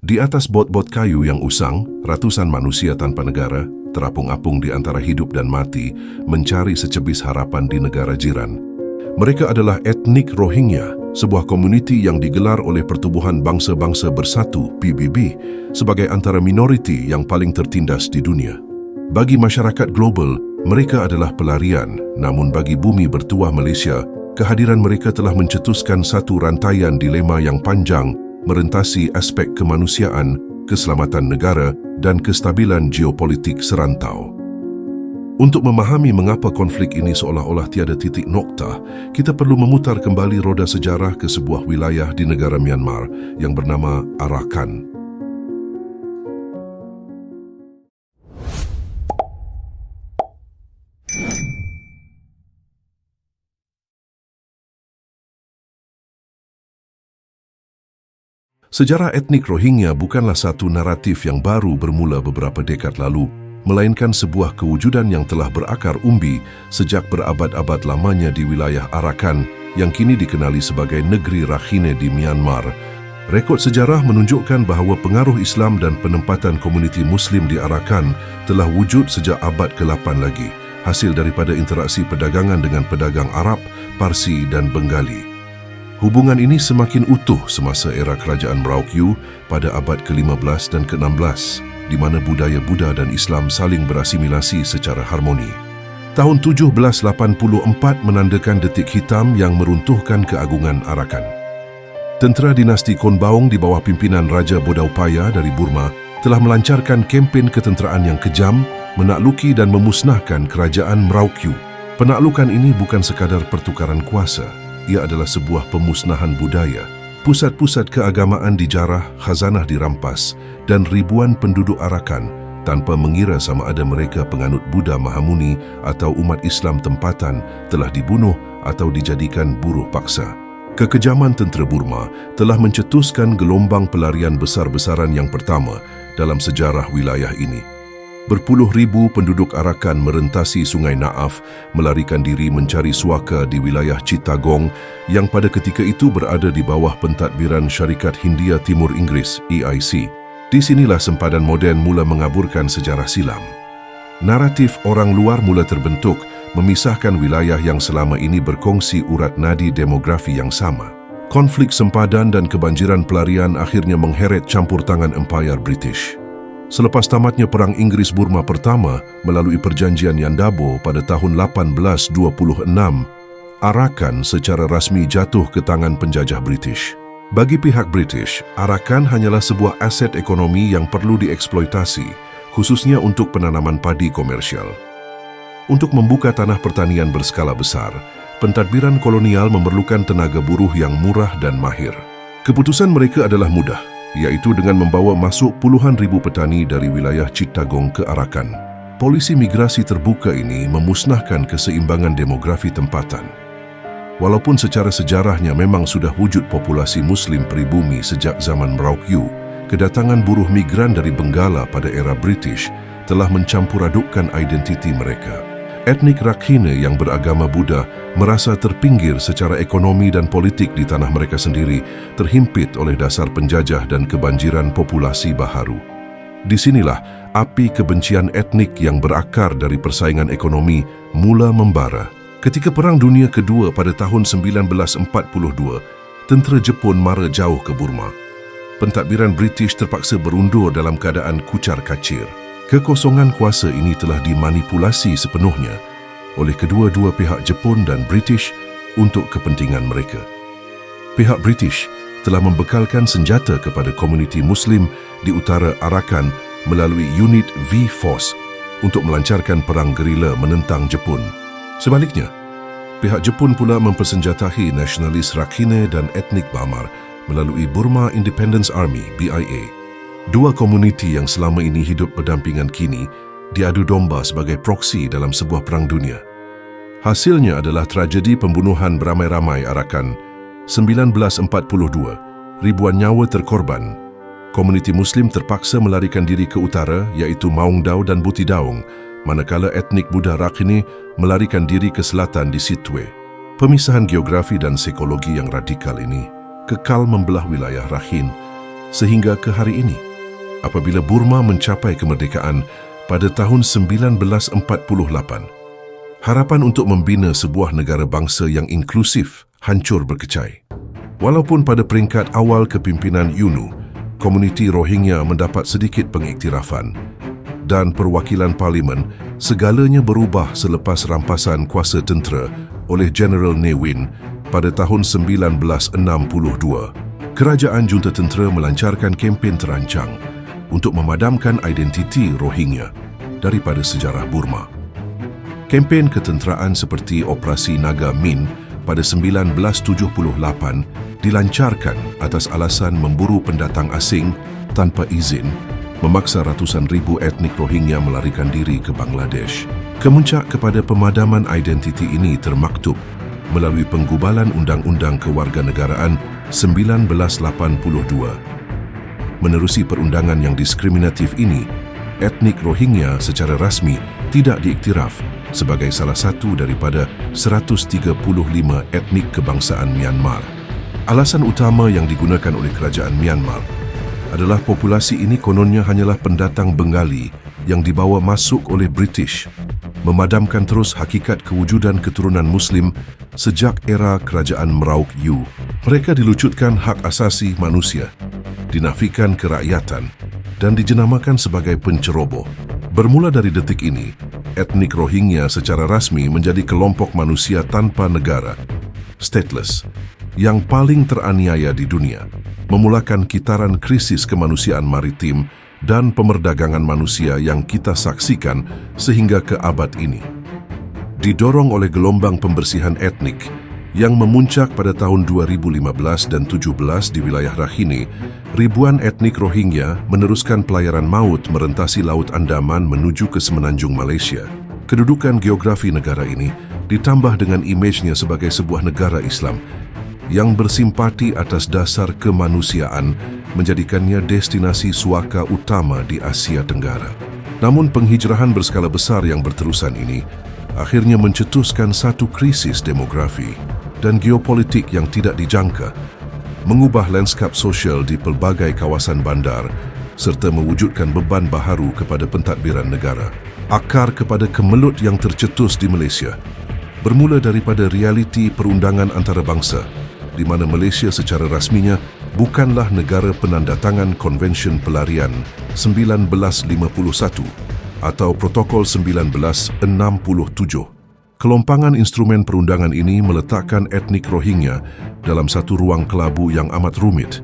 Di atas bot-bot kayu yang usang, ratusan manusia tanpa negara terapung-apung di antara hidup dan mati, mencari secebis harapan di negara jiran. Mereka adalah etnik Rohingya, sebuah komuniti yang digelar oleh Pertubuhan Bangsa-Bangsa Bersatu (PBB) sebagai antara minoriti yang paling tertindas di dunia. Bagi masyarakat global, mereka adalah pelarian, namun bagi bumi bertuah Malaysia, kehadiran mereka telah mencetuskan satu rantaian dilema yang panjang merentasi aspek kemanusiaan, keselamatan negara dan kestabilan geopolitik serantau. Untuk memahami mengapa konflik ini seolah-olah tiada titik noktah, kita perlu memutar kembali roda sejarah ke sebuah wilayah di negara Myanmar yang bernama Arakan. Sejarah etnik Rohingya bukanlah satu naratif yang baru bermula beberapa dekad lalu, melainkan sebuah kewujudan yang telah berakar umbi sejak berabad-abad lamanya di wilayah Arakan yang kini dikenali sebagai Negeri Rakhine di Myanmar. Rekod sejarah menunjukkan bahawa pengaruh Islam dan penempatan komuniti Muslim di Arakan telah wujud sejak abad ke-8 lagi, hasil daripada interaksi perdagangan dengan pedagang Arab, Parsi dan Bengali. Hubungan ini semakin utuh semasa era kerajaan Merauke pada abad ke-15 dan ke-16, di mana budaya Buddha dan Islam saling berasimilasi secara harmoni. Tahun 1784 menandakan detik hitam yang meruntuhkan keagungan Arakan. Tentera dinasti Konbaung di bawah pimpinan Raja Bodaupaya dari Burma telah melancarkan kempen ketenteraan yang kejam, menakluki dan memusnahkan kerajaan Merauke. Penaklukan ini bukan sekadar pertukaran kuasa, ia adalah sebuah pemusnahan budaya. Pusat-pusat keagamaan dijarah, khazanah dirampas dan ribuan penduduk Arakan tanpa mengira sama ada mereka penganut Buddha Mahamuni atau umat Islam tempatan telah dibunuh atau dijadikan buruh paksa. Kekejaman tentera Burma telah mencetuskan gelombang pelarian besar-besaran yang pertama dalam sejarah wilayah ini. Berpuluh ribu penduduk Arakan merentasi Sungai Naaf, melarikan diri mencari suaka di wilayah Chittagong yang pada ketika itu berada di bawah pentadbiran Syarikat Hindia Timur Inggeris, EIC. Di sinilah sempadan moden mula mengaburkan sejarah silam. Naratif orang luar mula terbentuk, memisahkan wilayah yang selama ini berkongsi urat nadi demografi yang sama. Konflik sempadan dan kebanjiran pelarian akhirnya mengheret campur tangan Empayar British. Selepas tamatnya Perang Inggeris-Burma pertama melalui Perjanjian Yandabo pada tahun 1826, Arakan secara rasmi jatuh ke tangan penjajah British. Bagi pihak British, Arakan hanyalah sebuah aset ekonomi yang perlu dieksploitasi, khususnya untuk penanaman padi komersial. Untuk membuka tanah pertanian berskala besar, pentadbiran kolonial memerlukan tenaga buruh yang murah dan mahir. Keputusan mereka adalah mudah, iaitu dengan membawa masuk puluhan ribu petani dari wilayah Chittagong ke Arakan. Polisi migrasi terbuka ini memusnahkan keseimbangan demografi tempatan. Walaupun secara sejarahnya memang sudah wujud populasi Muslim peribumi sejak zaman Merauke, kedatangan buruh migran dari Benggala pada era British telah mencampur-adukkan identiti mereka. Etnik Rakhine yang beragama Buddha merasa terpinggir secara ekonomi dan politik di tanah mereka sendiri, terhimpit oleh dasar penjajah dan kebanjiran populasi baharu. Di sinilah api kebencian etnik yang berakar dari persaingan ekonomi mula membara. Ketika Perang Dunia Kedua pada tahun 1942, tentera Jepun mara jauh ke Burma. Pentadbiran British terpaksa berundur dalam keadaan kucar-kacir. Kekosongan kuasa ini telah dimanipulasi sepenuhnya oleh kedua-dua pihak Jepun dan British untuk kepentingan mereka. Pihak British telah membekalkan senjata kepada komuniti Muslim di utara Arakan melalui unit V-Force untuk melancarkan perang gerila menentang Jepun. Sebaliknya, pihak Jepun pula mempersenjatahi nasionalis Rakhine dan etnik Bamar melalui Burma Independence Army (BIA). Dua komuniti yang selama ini hidup berdampingan kini diadu domba sebagai proksi dalam sebuah perang dunia. Hasilnya adalah tragedi pembunuhan beramai-ramai Arakan 1942. Ribuan nyawa terkorban. Komuniti Muslim terpaksa melarikan diri ke utara iaitu Maung Dao dan Butidaung, manakala etnik Buddha Rakhine melarikan diri ke selatan di Sittwe. Pemisahan geografi dan psikologi yang radikal ini kekal membelah wilayah Rakhine sehingga ke hari ini. Apabila Burma mencapai kemerdekaan pada tahun 1948, harapan untuk membina sebuah negara bangsa yang inklusif hancur berkecai. Walaupun pada peringkat awal kepimpinan UNO, komuniti Rohingya mendapat sedikit pengiktirafan dan perwakilan parlimen, segalanya berubah selepas rampasan kuasa tentera oleh General Ne Win pada tahun 1962. Kerajaan junta tentera melancarkan kempen terancang untuk memadamkan identiti Rohingya daripada sejarah Burma. Kempen ketenteraan seperti Operasi Naga Min pada 1978 dilancarkan atas alasan memburu pendatang asing tanpa izin, memaksa ratusan ribu etnik Rohingya melarikan diri ke Bangladesh. Kemuncak kepada pemadaman identiti ini termaktub melalui penggubalan Undang-Undang Kewarganegaraan 1982. Menerusi perundangan yang diskriminatif ini, etnik Rohingya secara rasmi tidak diiktiraf sebagai salah satu daripada 135 etnik kebangsaan Myanmar. Alasan utama yang digunakan oleh kerajaan Myanmar adalah populasi ini kononnya hanyalah pendatang Bengali yang dibawa masuk oleh British, memadamkan terus hakikat kewujudan keturunan Muslim sejak era kerajaan Merauk U. Mereka dilucutkan hak asasi manusia, dinafikan kerakyatan dan dijenamakan sebagai penceroboh. Bermula dari detik ini, etnik Rohingya secara rasmi menjadi kelompok manusia tanpa negara, stateless, yang paling teraniaya di dunia, memulakan kitaran krisis kemanusiaan maritim dan pemerdagangan manusia yang kita saksikan sehingga ke abad ini. Didorong oleh gelombang pembersihan etnik yang memuncak pada tahun 2015 dan 2017 di wilayah Rakhine, ribuan etnik Rohingya meneruskan pelayaran maut merentasi Laut Andaman menuju ke semenanjung Malaysia. Kedudukan geografi negara ini ditambah dengan imejnya sebagai sebuah negara Islam yang bersimpati atas dasar kemanusiaan menjadikannya destinasi suaka utama di Asia Tenggara. Namun penghijrahan berskala besar yang berterusan ini akhirnya mencetuskan satu krisis demografi dan geopolitik yang tidak dijangka, mengubah lanskap sosial di pelbagai kawasan bandar serta mewujudkan beban baharu kepada pentadbiran negara. Akar kepada kemelut yang tercetus di Malaysia bermula daripada realiti perundangan antarabangsa di mana Malaysia secara rasminya bukanlah negara penandatangan Konvensyen Pelarian 1951 atau Protokol 1967. Kelompangan instrumen perundangan ini meletakkan etnik Rohingya dalam satu ruang kelabu yang amat rumit.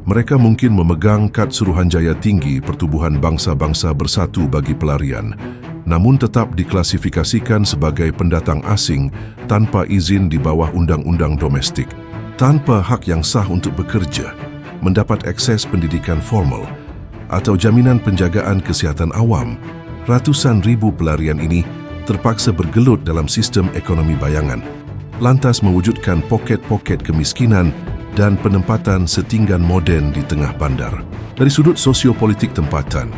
Mereka mungkin memegang kad Suruhanjaya Tinggi Pertubuhan Bangsa-Bangsa Bersatu bagi pelarian, namun tetap diklasifikasikan sebagai pendatang asing tanpa izin di bawah undang-undang domestik, tanpa hak yang sah untuk bekerja, mendapat akses pendidikan formal atau jaminan penjagaan kesihatan awam. Ratusan ribu pelarian ini terpaksa bergelut dalam sistem ekonomi bayangan, lantas mewujudkan poket-poket kemiskinan dan penempatan setinggan moden di tengah bandar. Dari sudut sosiopolitik tempatan,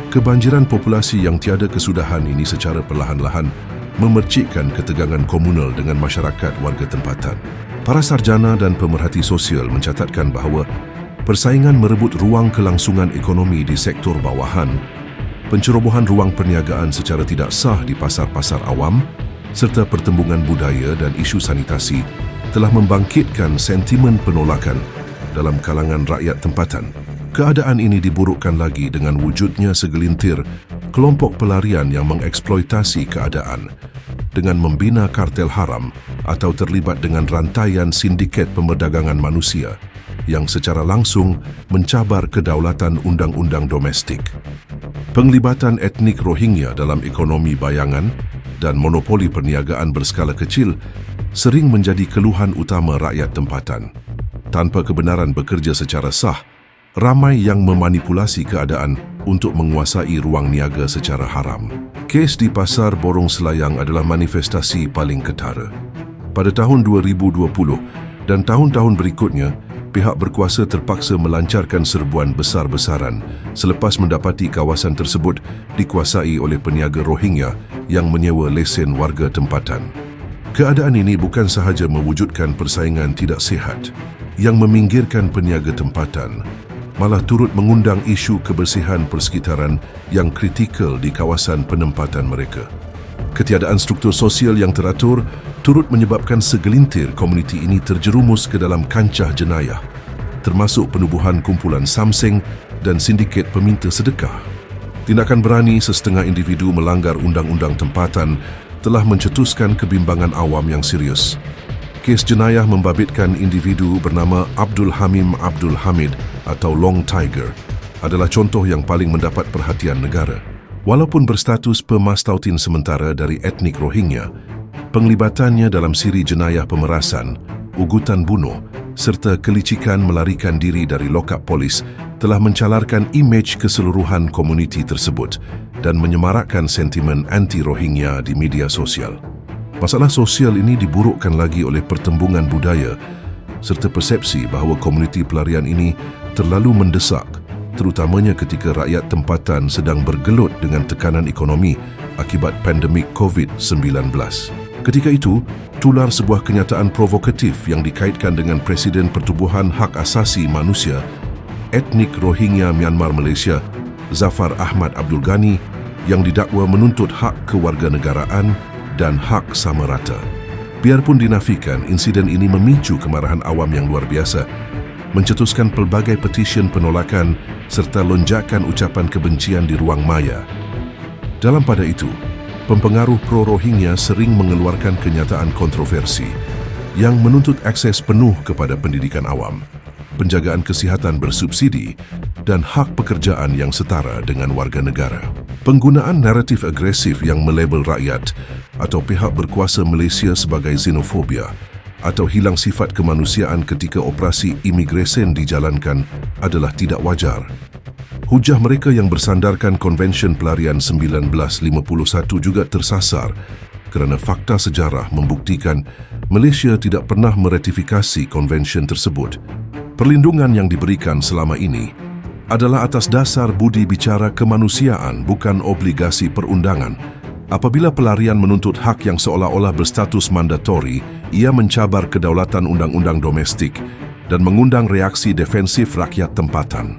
kebanjiran populasi yang tiada kesudahan ini secara perlahan-lahan memercikkan ketegangan komunal dengan masyarakat warga tempatan. Para sarjana dan pemerhati sosial mencatatkan bahawa persaingan merebut ruang kelangsungan ekonomi di sektor bawahan, pencerobohan ruang perniagaan secara tidak sah di pasar-pasar awam, serta pertembungan budaya dan isu sanitasi telah membangkitkan sentimen penolakan dalam kalangan rakyat tempatan. Keadaan ini diburukkan lagi dengan wujudnya segelintir kelompok pelarian yang mengeksploitasi keadaan dengan membina kartel haram atau terlibat dengan rantaian sindiket pemerdagangan manusia yang secara langsung mencabar kedaulatan undang-undang domestik. Penglibatan etnik Rohingya dalam ekonomi bayangan dan monopoli perniagaan berskala kecil sering menjadi keluhan utama rakyat tempatan. Tanpa kebenaran bekerja secara sah, ramai yang memanipulasi keadaan untuk menguasai ruang niaga secara haram. Kes di Pasar Borong Selayang adalah manifestasi paling ketara. Pada tahun 2020 dan tahun-tahun berikutnya, pihak berkuasa terpaksa melancarkan serbuan besar-besaran selepas mendapati kawasan tersebut dikuasai oleh peniaga Rohingya yang menyewa lesen warga tempatan. Keadaan ini bukan sahaja mewujudkan persaingan tidak sihat yang meminggirkan peniaga tempatan, malah turut mengundang isu kebersihan persekitaran yang kritikal di kawasan penempatan mereka. Ketiadaan struktur sosial yang teratur turut menyebabkan segelintir komuniti ini terjerumus ke dalam kancah jenayah, termasuk penubuhan kumpulan samseng dan sindiket peminta sedekah. Tindakan berani sesetengah individu melanggar undang-undang tempatan telah mencetuskan kebimbangan awam yang serius. Kes jenayah membabitkan individu bernama Abdul Hamim Abdul Hamid atau Long Tiger adalah contoh yang paling mendapat perhatian negara. Walaupun berstatus pemastautin sementara dari etnik Rohingya, penglibatannya dalam siri jenayah pemerasan, ugutan bunuh serta kelicikan melarikan diri dari lokap polis telah mencalarkan imej keseluruhan komuniti tersebut dan menyemarakkan sentimen anti-Rohingya di media sosial. Masalah sosial ini diburukkan lagi oleh pertembungan budaya serta persepsi bahawa komuniti pelarian ini terlalu mendesak, terutamanya ketika rakyat tempatan sedang bergelut dengan tekanan ekonomi akibat pandemik COVID-19. Ketika itu, tular sebuah kenyataan provokatif yang dikaitkan dengan Presiden Pertubuhan Hak Asasi Manusia etnik Rohingya Myanmar Malaysia, Zafar Ahmad Abdul Ghani, yang didakwa menuntut hak kewarganegaraan dan hak sama rata. Biarpun dinafikan, insiden ini memicu kemarahan awam yang luar biasa, mencetuskan pelbagai petisyen penolakan serta lonjakan ucapan kebencian di ruang maya. Dalam pada itu, pempengaruh pro-Rohingya sering mengeluarkan kenyataan kontroversi yang menuntut akses penuh kepada pendidikan awam, penjagaan kesihatan bersubsidi dan hak pekerjaan yang setara dengan warga negara. Penggunaan naratif agresif yang melabel rakyat atau pihak berkuasa Malaysia sebagai xenofobia atau hilang sifat kemanusiaan ketika operasi imigresen dijalankan adalah tidak wajar. Hujah mereka yang bersandarkan Konvensyen Pelarian 1951 juga tersasar kerana fakta sejarah membuktikan Malaysia tidak pernah meratifikasi konvensyen tersebut. Perlindungan yang diberikan selama ini adalah atas dasar budi bicara kemanusiaan, bukan obligasi perundangan. Apabila pelarian menuntut hak yang seolah-olah berstatus mandatori, ia mencabar kedaulatan undang-undang domestik dan mengundang reaksi defensif rakyat tempatan.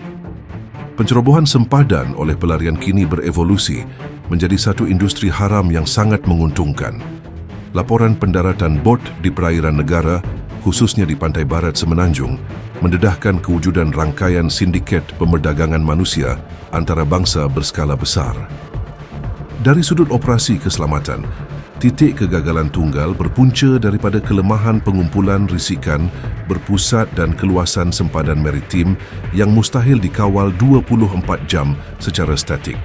Pencerobohan sempadan oleh pelarian kini berevolusi menjadi satu industri haram yang sangat menguntungkan. Laporan pendaratan bot di perairan negara, khususnya di pantai barat Semenanjung, mendedahkan kewujudan rangkaian sindiket pemerdagangan manusia antara bangsa berskala besar. Dari sudut operasi keselamatan, titik kegagalan tunggal berpunca daripada kelemahan pengumpulan risikan berpusat dan keluasan sempadan maritim yang mustahil dikawal 24 jam secara statik.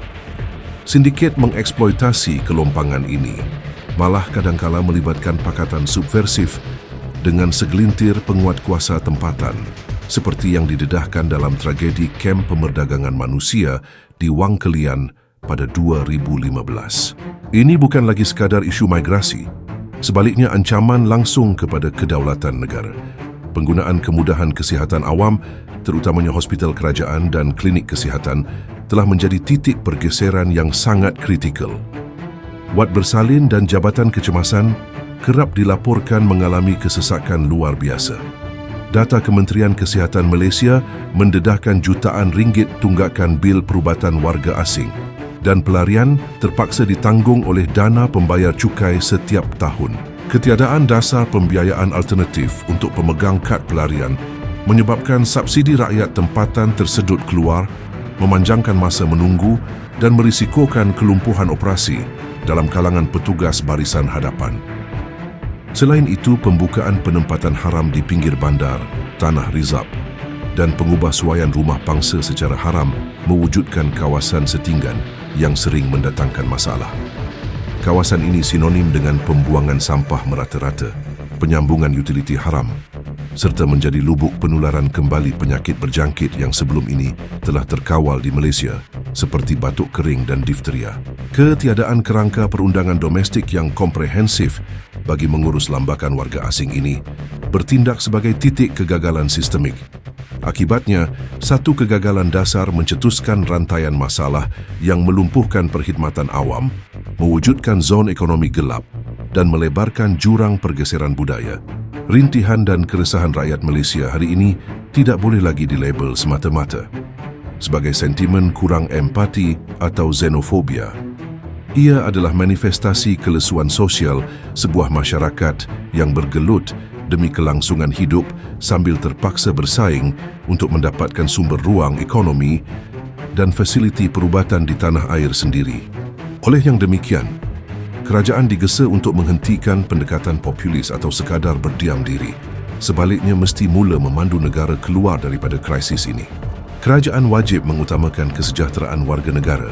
Sindiket mengeksploitasi kelompangan ini, malah kadangkala melibatkan pakatan subversif dengan segelintir penguatkuasa tempatan, seperti yang didedahkan dalam tragedi kem pemerdagangan manusia di Wang Kelian pada 2015. Ini bukan lagi sekadar isu migrasi, sebaliknya ancaman langsung kepada kedaulatan negara. Penggunaan kemudahan kesihatan awam, terutamanya hospital kerajaan dan klinik kesihatan, telah menjadi titik pergeseran yang sangat kritikal. Wad bersalin dan jabatan kecemasan kerap dilaporkan mengalami kesesakan luar biasa. Data Kementerian Kesihatan Malaysia mendedahkan jutaan ringgit tunggakan bil perubatan warga asing dan pelarian terpaksa ditanggung oleh dana pembayar cukai setiap tahun. Ketiadaan dasar pembiayaan alternatif untuk pemegang kad pelarian menyebabkan subsidi rakyat tempatan tersedut keluar, memanjangkan masa menunggu dan merisikokan kelumpuhan operasi dalam kalangan petugas barisan hadapan. Selain itu, pembukaan penempatan haram di pinggir bandar, tanah rizab dan pengubahsuaian rumah pangsa secara haram mewujudkan kawasan setinggan yang sering mendatangkan masalah. Kawasan ini sinonim dengan pembuangan sampah merata-rata, penyambungan utiliti haram, serta menjadi lubuk penularan kembali penyakit berjangkit yang sebelum ini telah terkawal di Malaysia, seperti batuk kering dan difteria. Ketiadaan kerangka perundangan domestik yang komprehensif bagi mengurus lambakan warga asing ini bertindak sebagai titik kegagalan sistemik. Akibatnya, satu kegagalan dasar mencetuskan rantaian masalah yang melumpuhkan perkhidmatan awam, mewujudkan zon ekonomi gelap dan melebarkan jurang pergeseran budaya. Rintihan dan keresahan rakyat Malaysia hari ini tidak boleh lagi dilabel semata-mata sebagai sentimen kurang empati atau xenofobia. Ia adalah manifestasi kelesuan sosial sebuah masyarakat yang bergelut demi kelangsungan hidup sambil terpaksa bersaing untuk mendapatkan sumber ruang ekonomi dan fasiliti perubatan di tanah air sendiri. Oleh yang demikian, kerajaan digesa untuk menghentikan pendekatan populis atau sekadar berdiam diri. Sebaliknya mesti mula memandu negara keluar daripada krisis ini. Kerajaan wajib mengutamakan kesejahteraan warga negara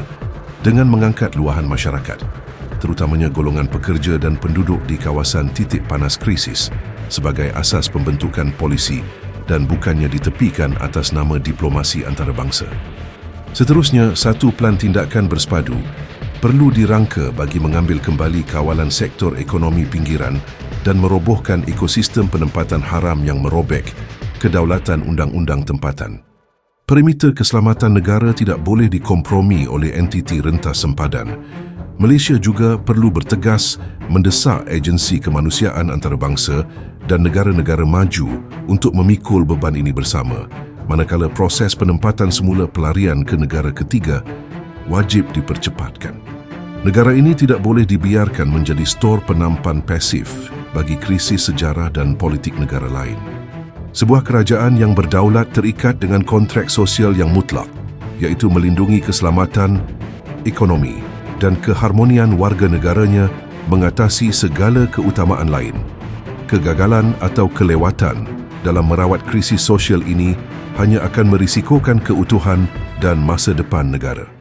dengan mengangkat luahan masyarakat, terutamanya golongan pekerja dan penduduk di kawasan titik panas krisis sebagai asas pembentukan polisi dan bukannya ditepikan atas nama diplomasi antarabangsa. Seterusnya, satu plan tindakan bersepadu perlu dirangka bagi mengambil kembali kawalan sektor ekonomi pinggiran dan merobohkan ekosistem penempatan haram yang merobek kedaulatan undang-undang tempatan. Perimeter keselamatan negara tidak boleh dikompromi oleh entiti rentas sempadan. Malaysia juga perlu bertegas mendesak agensi kemanusiaan antarabangsa dan negara-negara maju untuk memikul beban ini bersama, manakala proses penempatan semula pelarian ke negara ketiga wajib dipercepatkan. Negara ini tidak boleh dibiarkan menjadi stor penampan pasif bagi krisis sejarah dan politik negara lain. Sebuah kerajaan yang berdaulat terikat dengan kontrak sosial yang mutlak, iaitu melindungi keselamatan, ekonomi dan keharmonian warga negaranya mengatasi segala keutamaan lain. Kegagalan atau kelewatan dalam merawat krisis sosial ini hanya akan merisikokan keutuhan dan masa depan negara.